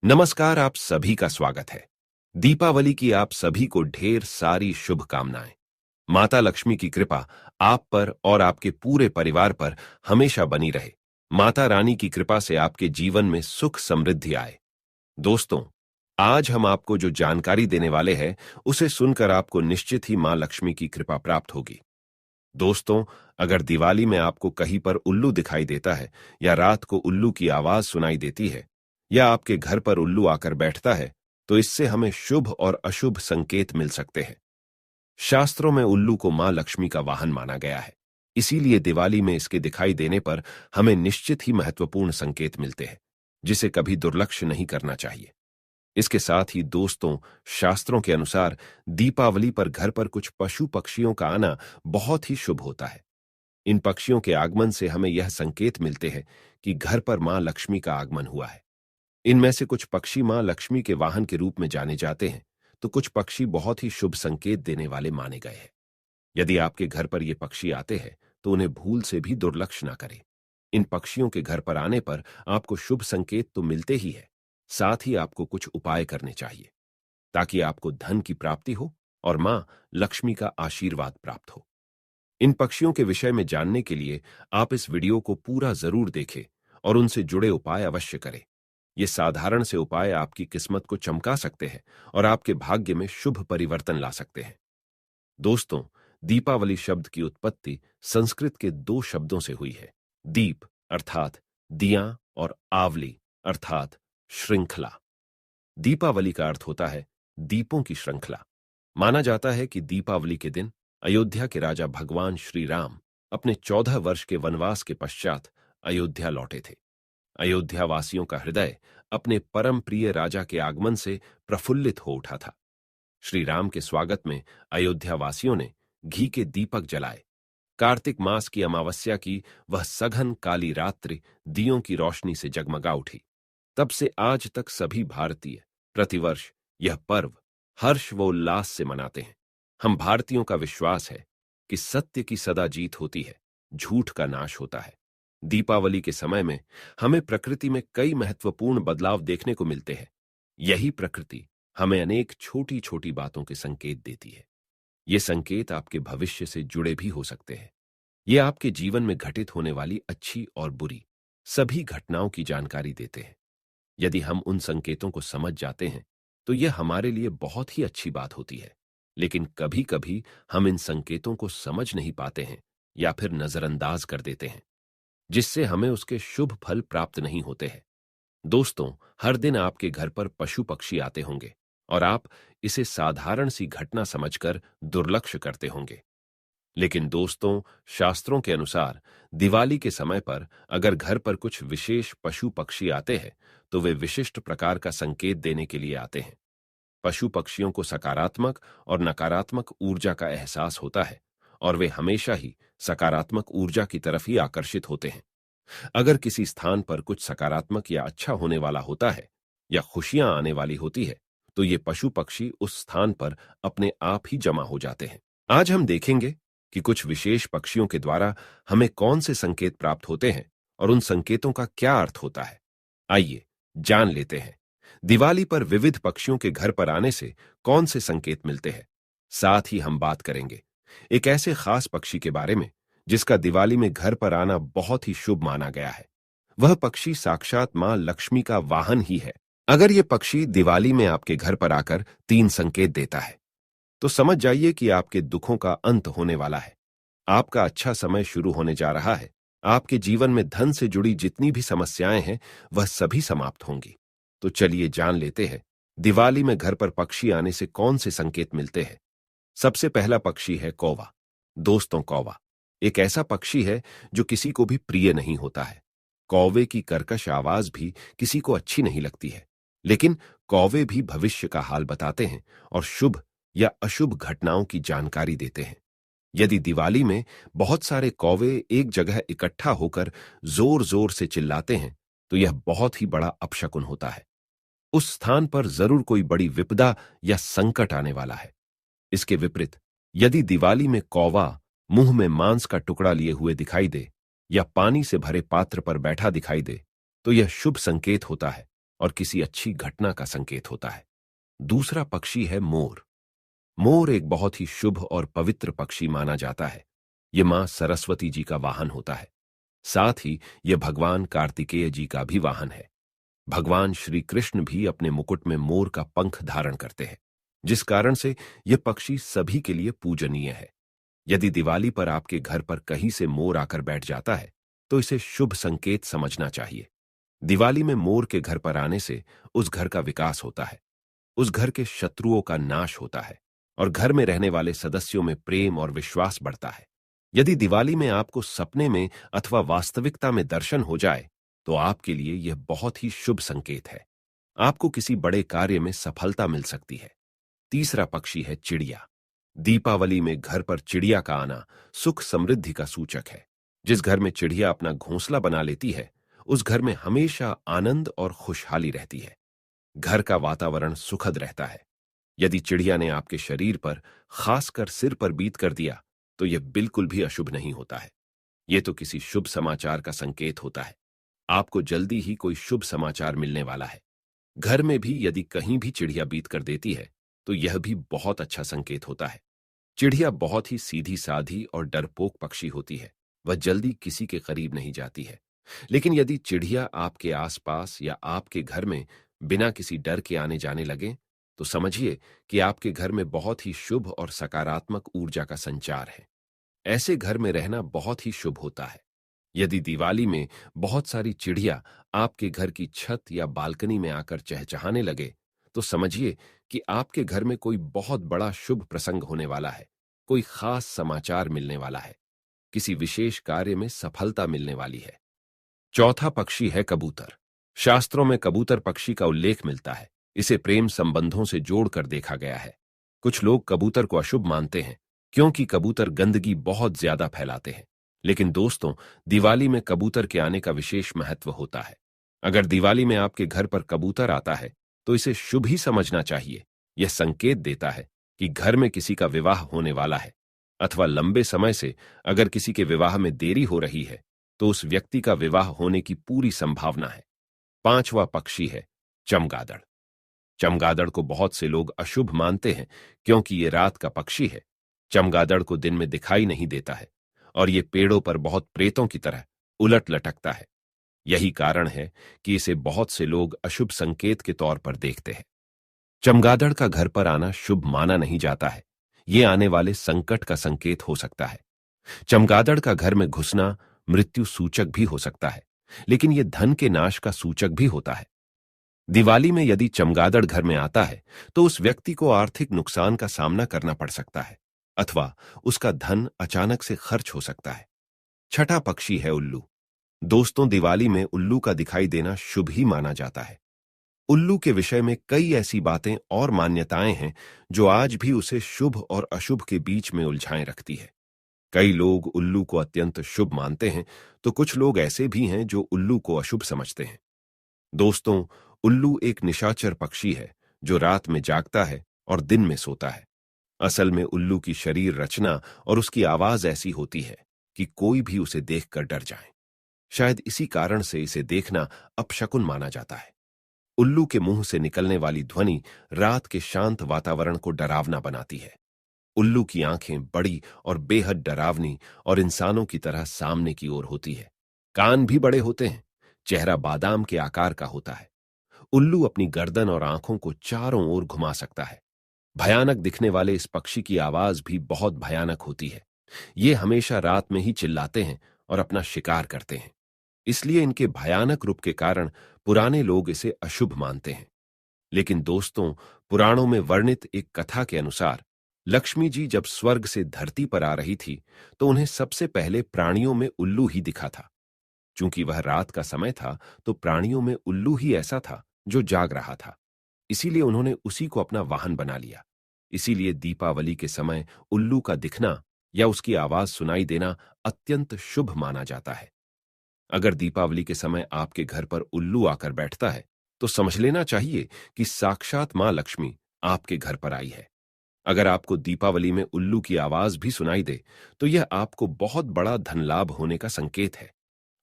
नमस्कार, आप सभी का स्वागत है। दीपावली की आप सभी को ढेर सारी शुभकामनाएं। माता लक्ष्मी की कृपा आप पर और आपके पूरे परिवार पर हमेशा बनी रहे। माता रानी की कृपा से आपके जीवन में सुख समृद्धि आए। दोस्तों, आज हम आपको जो जानकारी देने वाले हैं, उसे सुनकर आपको निश्चित ही मां लक्ष्मी की कृपा प्राप्त होगी। दोस्तों, अगर दिवाली में आपको कहीं पर उल्लू दिखाई देता है या रात को उल्लू की आवाज सुनाई देती है या आपके घर पर उल्लू आकर बैठता है, तो इससे हमें शुभ और अशुभ संकेत मिल सकते हैं। शास्त्रों में उल्लू को मां लक्ष्मी का वाहन माना गया है। इसीलिए दिवाली में इसके दिखाई देने पर हमें निश्चित ही महत्वपूर्ण संकेत मिलते हैं, जिसे कभी दुर्लक्ष्य नहीं करना चाहिए। इसके साथ ही दोस्तों, शास्त्रों के अनुसार दीपावली पर घर पर कुछ पशु पक्षियों का आना बहुत ही शुभ होता है। इन पक्षियों के आगमन से हमें यह संकेत मिलते हैं कि घर पर मां लक्ष्मी का आगमन हुआ है। इनमें से कुछ पक्षी मां लक्ष्मी के वाहन के रूप में जाने जाते हैं, तो कुछ पक्षी बहुत ही शुभ संकेत देने वाले माने गए हैं। यदि आपके घर पर ये पक्षी आते हैं, तो उन्हें भूल से भी दुर्लक्ष्य ना करें। इन पक्षियों के घर पर आने पर आपको शुभ संकेत तो मिलते ही है, साथ ही आपको कुछ उपाय करने चाहिए ताकि आपको धन की प्राप्ति हो और मां लक्ष्मी का आशीर्वाद प्राप्त हो। इन पक्षियों के विषय में जानने के लिए आप इस वीडियो को पूरा जरूर देखें और उनसे जुड़े उपाय अवश्य करें। ये साधारण से उपाय आपकी किस्मत को चमका सकते हैं और आपके भाग्य में शुभ परिवर्तन ला सकते हैं। दोस्तों, दीपावली शब्द की उत्पत्ति संस्कृत के दो शब्दों से हुई है। दीप अर्थात दिया और आवली अर्थात श्रृंखला। दीपावली का अर्थ होता है दीपों की श्रृंखला। माना जाता है कि दीपावली के दिन अयोध्या के राजा भगवान श्री राम अपने 14 वर्ष के वनवास के पश्चात अयोध्या लौटे थे। अयोध्या वासियों का हृदय अपने परम प्रिय राजा के आगमन से प्रफुल्लित हो उठा था। श्री राम के स्वागत में अयोध्या वासियों ने घी के दीपक जलाए। कार्तिक मास की अमावस्या की वह सघन काली रात्रि दियों की रोशनी से जगमगा उठी। तब से आज तक सभी भारतीय प्रतिवर्ष यह पर्व हर्ष व उल्लास से मनाते हैं। हम भारतीयों का विश्वास है कि सत्य की सदा जीत होती है, झूठ का नाश होता है। दीपावली के समय में हमें प्रकृति में कई महत्वपूर्ण बदलाव देखने को मिलते हैं। यही प्रकृति हमें अनेक छोटी छोटी बातों के संकेत देती है। ये संकेत आपके भविष्य से जुड़े भी हो सकते हैं। ये आपके जीवन में घटित होने वाली अच्छी और बुरी सभी घटनाओं की जानकारी देते हैं। यदि हम उन संकेतों को समझ जाते हैं, तो यह हमारे लिए बहुत ही अच्छी बात होती है। लेकिन कभी कभी हम इन संकेतों को समझ नहीं पाते हैं या फिर नजरअंदाज कर देते हैं, जिससे हमें उसके शुभ फल प्राप्त नहीं होते हैं। दोस्तों, हर दिन आपके घर पर पशु पक्षी आते होंगे और आप इसे साधारण सी घटना समझकर दुर्लक्ष्य करते होंगे। लेकिन दोस्तों, शास्त्रों के अनुसार दिवाली के समय पर अगर घर पर कुछ विशेष पशु पक्षी आते हैं, तो वे विशिष्ट प्रकार का संकेत देने के लिए आते हैं। पशु पक्षियों को सकारात्मक और नकारात्मक ऊर्जा का एहसास होता है और वे हमेशा ही सकारात्मक ऊर्जा की तरफ ही आकर्षित होते हैं। अगर किसी स्थान पर कुछ सकारात्मक या अच्छा होने वाला होता है या खुशियां आने वाली होती है, तो ये पशु पक्षी उस स्थान पर अपने आप ही जमा हो जाते हैं। आज हम देखेंगे कि कुछ विशेष पक्षियों के द्वारा हमें कौन से संकेत प्राप्त होते हैं और उन संकेतों का क्या अर्थ होता है। आइए जान लेते हैं दिवाली पर विविध पक्षियों के घर पर आने से कौन से संकेत मिलते हैं। साथ ही हम बात करेंगे एक ऐसे खास पक्षी के बारे में जिसका दिवाली में घर पर आना बहुत ही शुभ माना गया है। वह पक्षी साक्षात मां लक्ष्मी का वाहन ही है। अगर यह पक्षी दिवाली में आपके घर पर आकर 3 संकेत देता है, तो समझ जाइए कि आपके दुखों का अंत होने वाला है। आपका अच्छा समय शुरू होने जा रहा है। आपके जीवन में धन से जुड़ी जितनी भी समस्याएं हैं, वह सभी समाप्त होंगी। तो चलिए जान लेते हैं दिवाली में घर पर पक्षी आने से कौन से संकेत मिलते हैं। सबसे पहला पक्षी है कौवा। दोस्तों, कौवा एक ऐसा पक्षी है जो किसी को भी प्रिय नहीं होता है। कौवे की कर्कश आवाज भी किसी को अच्छी नहीं लगती है, लेकिन कौवे भी भविष्य का हाल बताते हैं और शुभ या अशुभ घटनाओं की जानकारी देते हैं। यदि दिवाली में बहुत सारे कौवे एक जगह इकट्ठा होकर जोर जोर से चिल्लाते हैं, तो यह बहुत ही बड़ा अपशकुन होता है। उस स्थान पर जरूर कोई बड़ी विपदा या संकट आने वाला है। इसके विपरीत यदि दिवाली में कौवा मुंह में मांस का टुकड़ा लिए हुए दिखाई दे या पानी से भरे पात्र पर बैठा दिखाई दे, तो यह शुभ संकेत होता है और किसी अच्छी घटना का संकेत होता है। दूसरा पक्षी है मोर। मोर एक बहुत ही शुभ और पवित्र पक्षी माना जाता है। ये मां सरस्वती जी का वाहन होता है। साथ ही यह भगवान कार्तिकेय जी का भी वाहन है। भगवान श्री कृष्ण भी अपने मुकुट में मोर का पंख धारण करते हैं, जिस कारण से यह पक्षी सभी के लिए पूजनीय है। यदि दिवाली पर आपके घर पर कहीं से मोर आकर बैठ जाता है, तो इसे शुभ संकेत समझना चाहिए। दिवाली में मोर के घर पर आने से उस घर का विकास होता है, उस घर के शत्रुओं का नाश होता है और घर में रहने वाले सदस्यों में प्रेम और विश्वास बढ़ता है। यदि दिवाली में आपको सपने में अथवा वास्तविकता में दर्शन हो जाए, तो आपके लिए यह बहुत ही शुभ संकेत है। आपको किसी बड़े कार्य में सफलता मिल सकती है। तीसरा पक्षी है चिड़िया। दीपावली में घर पर चिड़िया का आना सुख समृद्धि का सूचक है। जिस घर में चिड़िया अपना घोंसला बना लेती है, उस घर में हमेशा आनंद और खुशहाली रहती है। घर का वातावरण सुखद रहता है। यदि चिड़िया ने आपके शरीर पर, खासकर सिर पर बीत कर दिया, तो यह बिल्कुल भी अशुभ नहीं होता है। यह तो किसी शुभ समाचार का संकेत होता है। आपको जल्दी ही कोई शुभ समाचार मिलने वाला है। घर में भी यदि कहीं भी चिड़िया बीत कर देती है, तो यह भी बहुत अच्छा संकेत होता है। चिड़िया बहुत ही सीधी साधी और डरपोक पक्षी होती है। वह जल्दी किसी के करीब नहीं जाती है। लेकिन यदि चिड़िया आपके आसपास या आपके घर में बिना किसी डर के आने जाने लगे, तो समझिए कि आपके घर में बहुत ही शुभ और सकारात्मक ऊर्जा का संचार है। ऐसे घर में रहना बहुत ही शुभ होता है। यदि दिवाली में बहुत सारी चिड़िया आपके घर की छत या बालकनी में आकर चहचहाने लगे, तो समझिए कि आपके घर में कोई बहुत बड़ा शुभ प्रसंग होने वाला है। कोई खास समाचार मिलने वाला है। किसी विशेष कार्य में सफलता मिलने वाली है। चौथा पक्षी है कबूतर। शास्त्रों में कबूतर पक्षी का उल्लेख मिलता है। इसे प्रेम संबंधों से जोड़कर देखा गया है। कुछ लोग कबूतर को अशुभ मानते हैं, क्योंकि कबूतर गंदगी बहुत ज्यादा फैलाते हैं। लेकिन दोस्तों, दिवाली में कबूतर के आने का विशेष महत्व होता है। अगर दिवाली में आपके घर पर कबूतर आता है, तो इसे शुभ ही समझना चाहिए। यह संकेत देता है कि घर में किसी का विवाह होने वाला है, अथवा लंबे समय से अगर किसी के विवाह में देरी हो रही है, तो उस व्यक्ति का विवाह होने की पूरी संभावना है। पांचवा पक्षी है चमगादड़। चमगादड़ को बहुत से लोग अशुभ मानते हैं, क्योंकि ये रात का पक्षी है। चमगादड़ को दिन में दिखाई नहीं देता है और ये पेड़ों पर बहुत प्रेतों की तरह उलट लटकता है। यही कारण है कि इसे बहुत से लोग अशुभ संकेत के तौर पर देखते हैं। चमगादड़ का घर पर आना शुभ माना नहीं जाता है। ये आने वाले संकट का संकेत हो सकता है। चमगादड़ का घर में घुसना मृत्यु सूचक भी हो सकता है, लेकिन यह धन के नाश का सूचक भी होता है। दिवाली में यदि चमगादड़ घर में आता है, तो उस व्यक्ति को आर्थिक नुकसान का सामना करना पड़ सकता है, अथवा उसका धन अचानक से खर्च हो सकता है। छठा पक्षी है उल्लू। दोस्तों, दिवाली में उल्लू का दिखाई देना शुभ ही माना जाता है। उल्लू के विषय में कई ऐसी बातें और मान्यताएं हैं जो आज भी उसे शुभ और अशुभ के बीच में उलझाए रखती है। कई लोग उल्लू को अत्यंत शुभ मानते हैं, तो कुछ लोग ऐसे भी हैं जो उल्लू को अशुभ समझते हैं। दोस्तों, उल्लू एक निशाचर पक्षी है जो रात में जागता है और दिन में सोता है। असल में उल्लू की शरीर रचना और उसकी आवाज ऐसी होती है कि कोई भी उसे देखकर डर जाए। शायद इसी कारण से इसे देखना अपशकुन माना जाता है। उल्लू के मुंह से निकलने वाली ध्वनि रात के शांत वातावरण को डरावना बनाती है। उल्लू की आंखें बड़ी और बेहद डरावनी और इंसानों की तरह सामने की ओर होती है। कान भी बड़े होते हैं। चेहरा बादाम के आकार का होता है। उल्लू अपनी गर्दन और आंखों को चारों ओर घुमा सकता है। भयानक दिखने वाले इस पक्षी की आवाज भी बहुत भयानक होती है। ये हमेशा रात में ही चिल्लाते हैं और अपना शिकार करते हैं। इसलिए इनके भयानक रूप के कारण पुराने लोग इसे अशुभ मानते हैं। लेकिन दोस्तों, पुराणों में वर्णित एक कथा के अनुसार लक्ष्मी जी जब स्वर्ग से धरती पर आ रही थी, तो उन्हें सबसे पहले प्राणियों में उल्लू ही दिखा था। चूंकि वह रात का समय था, तो प्राणियों में उल्लू ही ऐसा था जो जाग रहा था। इसीलिए उन्होंने उसी को अपना वाहन बना लिया। इसीलिए दीपावली के समय उल्लू का दिखना या उसकी आवाज सुनाई देना अत्यंत शुभ माना जाता है। अगर दीपावली के समय आपके घर पर उल्लू आकर बैठता है, तो समझ लेना चाहिए कि साक्षात मां लक्ष्मी आपके घर पर आई है। अगर आपको दीपावली में उल्लू की आवाज भी सुनाई दे, तो यह आपको बहुत बड़ा धन लाभ होने का संकेत है।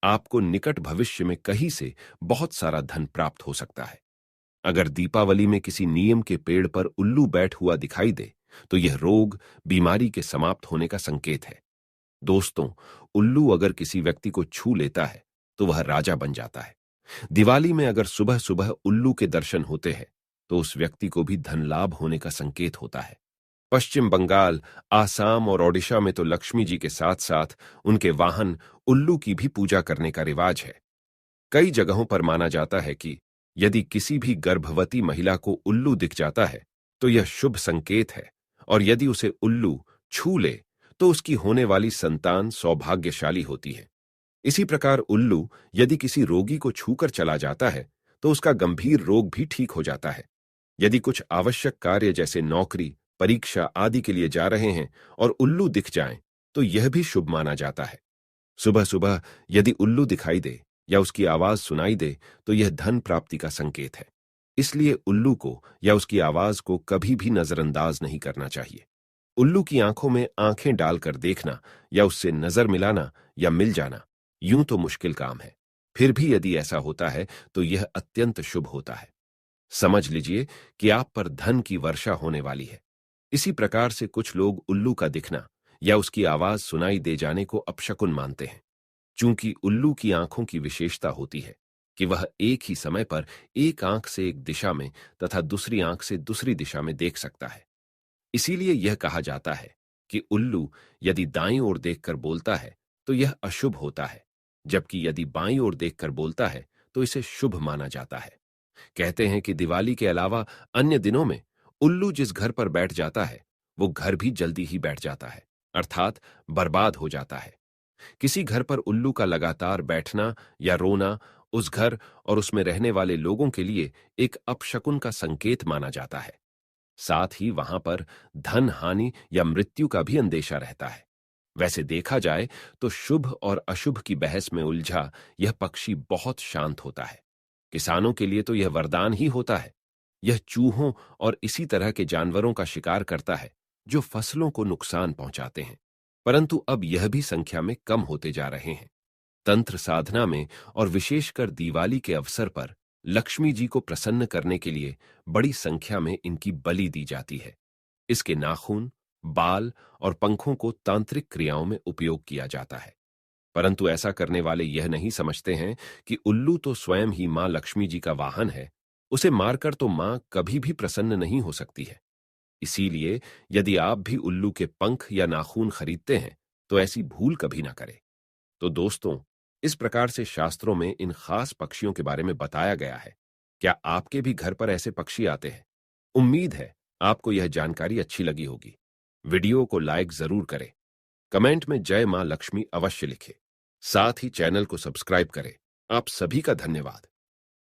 आपको निकट भविष्य में कहीं से बहुत सारा धन प्राप्त हो सकता है। अगर दीपावली में किसी नीम के पेड़ पर उल्लू बैठ हुआ दिखाई दे, तो यह रोग, बीमारी के समाप्त होने का संकेत है। दोस्तों, उल्लू अगर किसी व्यक्ति को छू लेता है, तो वह राजा बन जाता है। दिवाली में अगर सुबह सुबह उल्लू के दर्शन होते हैं, तो उस व्यक्ति को भी धन लाभ होने का संकेत होता है। पश्चिम बंगाल, आसाम और ओडिशा में तो लक्ष्मी जी के साथ साथ उनके वाहन उल्लू की भी पूजा करने का रिवाज है। कई जगहों पर माना जाता है कि यदि किसी भी गर्भवती महिला को उल्लू दिख जाता है, तो यह शुभ संकेत है, और यदि उसे उल्लू छू ले, तो उसकी होने वाली संतान सौभाग्यशाली होती है। इसी प्रकार उल्लू यदि किसी रोगी को छूकर चला जाता है, तो उसका गंभीर रोग भी ठीक हो जाता है। यदि कुछ आवश्यक कार्य जैसे नौकरी, परीक्षा आदि के लिए जा रहे हैं और उल्लू दिख जाएं, तो यह भी शुभ माना जाता है। सुबह सुबह यदि उल्लू दिखाई दे या उसकी आवाज सुनाई दे, तो यह धन प्राप्ति का संकेत है। इसलिए उल्लू को या उसकी आवाज को कभी भी नजरअंदाज नहीं करना चाहिए। उल्लू की आंखों में आंखें डालकर देखना या उससे नजर मिलाना या मिल जाना यूं तो मुश्किल काम है, फिर भी यदि ऐसा होता है तो यह अत्यंत शुभ होता है। समझ लीजिए कि आप पर धन की वर्षा होने वाली है। इसी प्रकार से कुछ लोग उल्लू का दिखना या उसकी आवाज सुनाई दे जाने को अपशकुन मानते हैं। चूंकि उल्लू की आंखों की विशेषता होती है कि वह एक ही समय पर एक आंख से एक दिशा में तथा दूसरी आंख से दूसरी दिशा में देख सकता है। इसीलिए यह कहा जाता है कि उल्लू यदि दाईं ओर देखकर बोलता है तो यह अशुभ होता है, जबकि यदि बाईं ओर देखकर बोलता है तो इसे शुभ माना जाता है। कहते हैं कि दिवाली के अलावा अन्य दिनों में उल्लू जिस घर पर बैठ जाता है, वो घर भी जल्दी ही बैठ जाता है, अर्थात बर्बाद हो जाता है। किसी घर पर उल्लू का लगातार बैठना या रोना उस घर और उसमें रहने वाले लोगों के लिए एक अपशकुन का संकेत माना जाता है। साथ ही वहां पर धन हानि या मृत्यु का भी अंदेशा रहता है। वैसे देखा जाए तो शुभ और अशुभ की बहस में उलझा यह पक्षी बहुत शांत होता है। किसानों के लिए तो यह वरदान ही होता है। यह चूहों और इसी तरह के जानवरों का शिकार करता है जो फसलों को नुकसान पहुंचाते हैं, परंतु अब यह भी संख्या में कम होते जा रहे हैं। तंत्र साधना में और विशेषकर दिवाली के अवसर पर लक्ष्मी जी को प्रसन्न करने के लिए बड़ी संख्या में इनकी बलि दी जाती है। इसके नाखून, बाल और पंखों को तांत्रिक क्रियाओं में उपयोग किया जाता है। परंतु ऐसा करने वाले यह नहीं समझते हैं कि उल्लू तो स्वयं ही मां लक्ष्मी जी का वाहन है, उसे मारकर तो मां कभी भी प्रसन्न नहीं हो सकती है। इसीलिए यदि आप भी उल्लू के पंख या नाखून खरीदते हैं, तो ऐसी भूल कभी ना करें। तो दोस्तों, इस प्रकार से शास्त्रों में इन खास पक्षियों के बारे में बताया गया है। क्या आपके भी घर पर ऐसे पक्षी आते हैं? उम्मीद है आपको यह जानकारी अच्छी लगी होगी। वीडियो को लाइक जरूर करें, कमेंट में जय मां लक्ष्मी अवश्य लिखें, साथ ही चैनल को सब्सक्राइब करें। आप सभी का धन्यवाद।